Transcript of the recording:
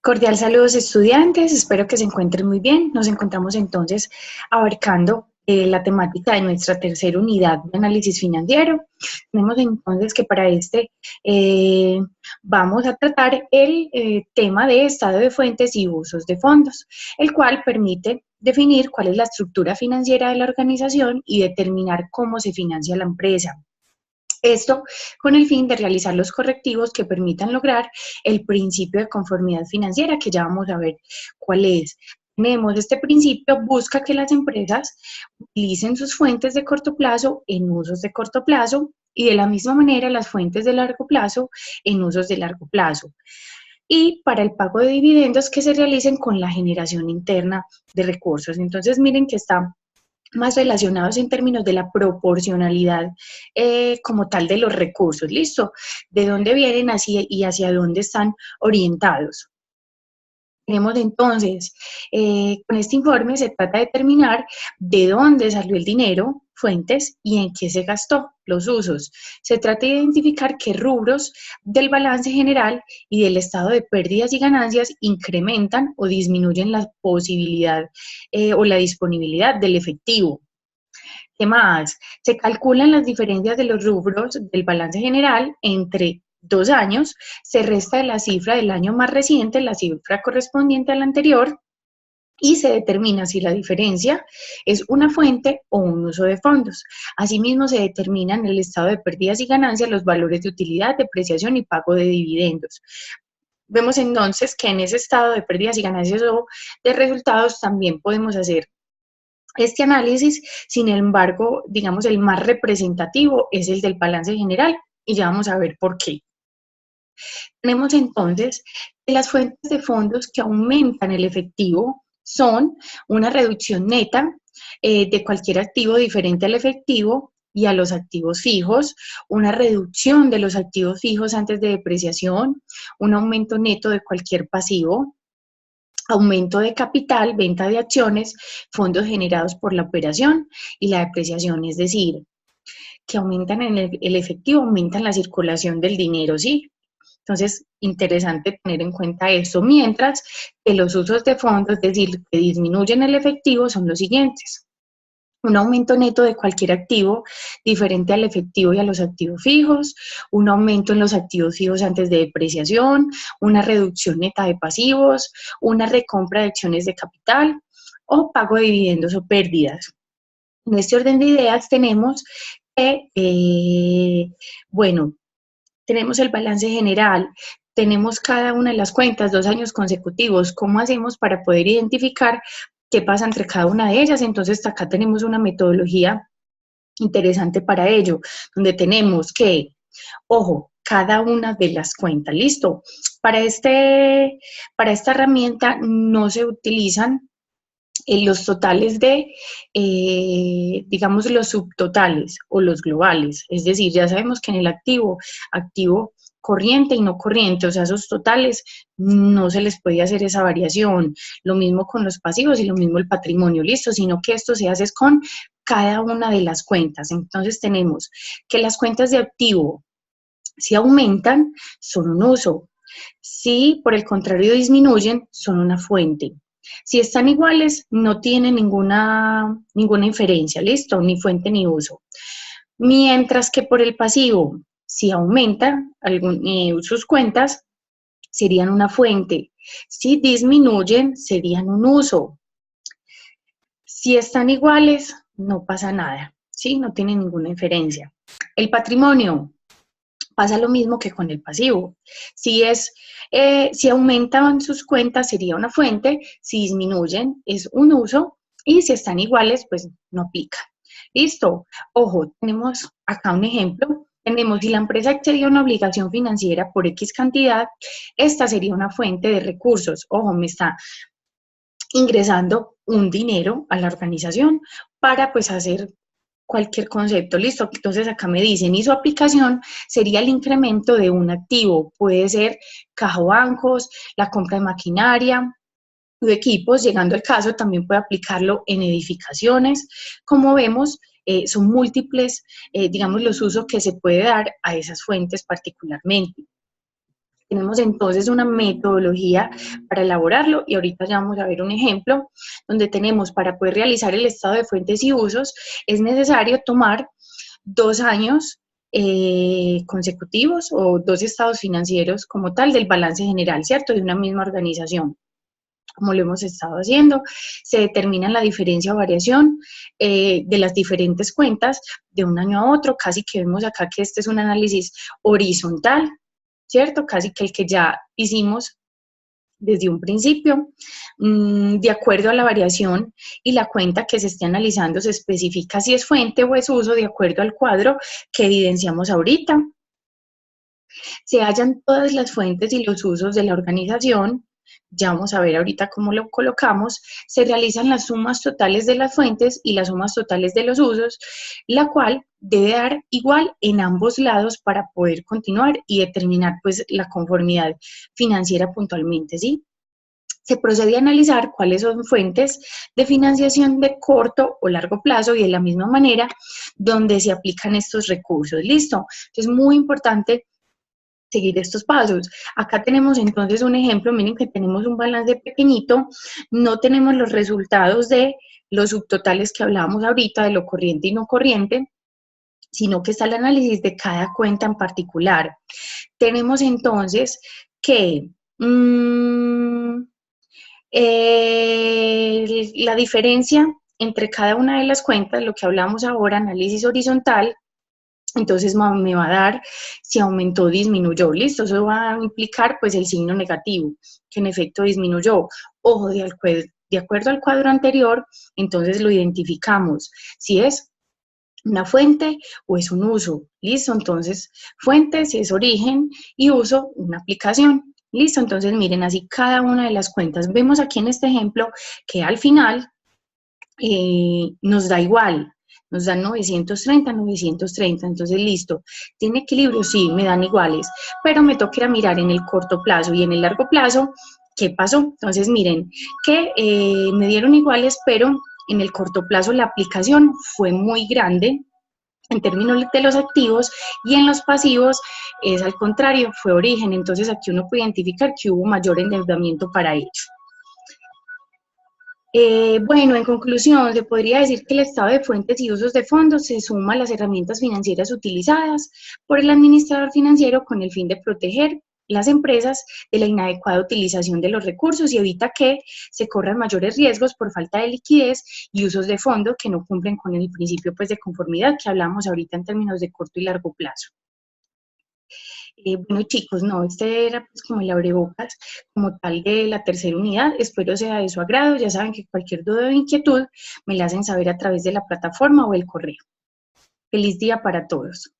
Cordial saludos estudiantes, espero que se encuentren muy bien. Nos encontramos entonces abarcando la temática de nuestra tercera unidad de análisis financiero. Tenemos entonces que para eh, vamos a tratar el tema de estado de fuentes y usos de fondos, el cual permite definir cuál es la estructura financiera de la organización y determinar cómo se financia la empresa. Esto con el fin de realizar los correctivos que permitan lograr el principio de conformidad financiera, que ya vamos a ver cuál es. Tenemos este principio, busca que las empresas utilicen sus fuentes de corto plazo en usos de corto plazo y de la misma manera las fuentes de largo plazo en usos de largo plazo. Y para el pago de dividendos que se realicen con la generación interna de recursos. Entonces miren que está más relacionados en términos de la proporcionalidad como tal de los recursos, ¿listo? De dónde vienen y hacia dónde están orientados. Tenemos entonces, con este informe se trata de determinar de dónde salió el dinero, fuentes y en qué se gastó, los usos. Se trata de identificar qué rubros del balance general y del estado de pérdidas y ganancias incrementan o disminuyen la posibilidad o la disponibilidad del efectivo. ¿Qué más? Se calculan las diferencias de los rubros del balance general entre 2 años, se resta de la cifra del año más reciente, la cifra correspondiente al anterior, y se determina si la diferencia es una fuente o un uso de fondos. Asimismo, se determinan en el estado de pérdidas y ganancias los valores de utilidad, depreciación y pago de dividendos. Vemos entonces que en ese estado de pérdidas y ganancias o de resultados también podemos hacer este análisis. Sin embargo, digamos, el más representativo es el del balance general y ya vamos a ver por qué. Tenemos entonces que las fuentes de fondos que aumentan el efectivo son una reducción neta de cualquier activo diferente al efectivo y a los activos fijos, una reducción de los activos fijos antes de depreciación, un aumento neto de cualquier pasivo, aumento de capital, venta de acciones, fondos generados por la operación y la depreciación, es decir, que aumentan en el efectivo, aumentan la circulación del dinero, ¿sí? Entonces, interesante tener en cuenta esto, mientras que los usos de fondos, es decir, que disminuyen el efectivo, son los siguientes. Un aumento neto de cualquier activo diferente al efectivo y a los activos fijos, un aumento en los activos fijos antes de depreciación, una reducción neta de pasivos, una recompra de acciones de capital o pago de dividendos o pérdidas. En este orden de ideas tenemos que, bueno, tenemos el balance general, tenemos cada una de las cuentas, 2 años consecutivos. ¿Cómo hacemos para poder identificar qué pasa entre cada una de ellas? Entonces, acá tenemos una metodología interesante para ello, donde tenemos que, ojo, cada una de las cuentas, ¿listo? Para esta herramienta no se utilizan los totales digamos, los subtotales o los globales. Es decir, ya sabemos que en el activo corriente y no corriente, o sea, esos totales no se les puede hacer esa variación. Lo mismo con los pasivos y lo mismo el patrimonio, listo, sino que esto se hace con cada una de las cuentas. Entonces tenemos que las cuentas de activo, si aumentan, son un uso. Si por el contrario disminuyen, son una fuente. Si están iguales, no tienen ninguna inferencia, ¿listo? Ni fuente ni uso. Mientras que por el pasivo, si aumentan sus cuentas, serían una fuente. Si disminuyen, serían un uso. Si están iguales, no pasa nada, ¿sí? No tienen ninguna inferencia. El patrimonio, pasa lo mismo que con el pasivo. Si aumentan sus cuentas sería una fuente, si disminuyen es un uso y si están iguales pues no aplica. Listo. Ojo, tenemos acá un ejemplo. Tenemos, si la empresa excedió una obligación financiera por X cantidad, esta sería una fuente de recursos. Ojo, me está ingresando un dinero a la organización para pues hacer cualquier concepto, listo. Entonces acá me dicen, y su aplicación sería el incremento de un activo, puede ser caja o bancos, la compra de maquinaria, de equipos, llegando al caso también puede aplicarlo en edificaciones. Como vemos, son múltiples, digamos, los usos que se puede dar a esas fuentes particularmente. Tenemos entonces una metodología para elaborarlo y ahorita ya vamos a ver un ejemplo donde tenemos para poder realizar el estado de fuentes y usos es necesario tomar 2 años consecutivos o 2 estados financieros como tal del balance general, ¿cierto? De una misma organización, como lo hemos estado haciendo. Se determina la diferencia o variación de las diferentes cuentas de un año a otro, casi que vemos acá que este es un análisis horizontal, ¿cierto? Casi que el que ya hicimos desde un principio. De acuerdo a la variación y la cuenta que se esté analizando, se especifica si es fuente o es uso de acuerdo al cuadro que evidenciamos ahorita. Se hallan todas las fuentes y los usos de la organización. Ya vamos a ver ahorita cómo lo colocamos. Se realizan las sumas totales de las fuentes y las sumas totales de los usos, la cual debe dar igual en ambos lados para poder continuar y determinar pues la conformidad financiera puntualmente, ¿sí? Se procede a analizar cuáles son fuentes de financiación de corto o largo plazo y de la misma manera donde se aplican estos recursos. ¿Listo? Entonces, muy importante seguir estos pasos. Acá tenemos entonces un ejemplo, miren que tenemos un balance pequeñito, no tenemos los resultados de los subtotales que hablábamos ahorita, de lo corriente y no corriente, sino que está el análisis de cada cuenta en particular. Tenemos entonces que la diferencia entre cada una de las cuentas, lo que hablamos ahora, análisis horizontal, entonces me va a dar si aumentó o disminuyó, listo, eso va a implicar pues el signo negativo, que en efecto disminuyó. Ojo, de acuerdo al cuadro anterior, entonces lo identificamos, si es una fuente o es un uso, listo, entonces fuente si es origen y uso una aplicación. Listo, entonces miren así cada una de las cuentas. Vemos aquí en este ejemplo que al final nos da igual, nos dan 930, 930, entonces listo. ¿Tiene equilibrio? Sí, me dan iguales, pero me toca ir a mirar en el corto plazo y en el largo plazo, ¿qué pasó? Entonces miren que me dieron iguales, pero en el corto plazo la aplicación fue muy grande en términos de los activos y en los pasivos es al contrario, fue origen. Entonces aquí uno puede identificar que hubo mayor endeudamiento para ello. Bueno, en conclusión, se podría decir que el estado de fuentes y usos de fondos se suma a las herramientas financieras utilizadas por el administrador financiero con el fin de proteger las empresas de la inadecuada utilización de los recursos y evita que se corran mayores riesgos por falta de liquidez y usos de fondos que no cumplen con el principio pues, de conformidad que hablamos ahorita en términos de corto y largo plazo. Bueno, chicos, no, este era pues como el abrebocas como tal de la tercera unidad. Espero sea de su agrado. Ya saben que cualquier duda o inquietud me la hacen saber a través de la plataforma o el correo. Feliz día para todos.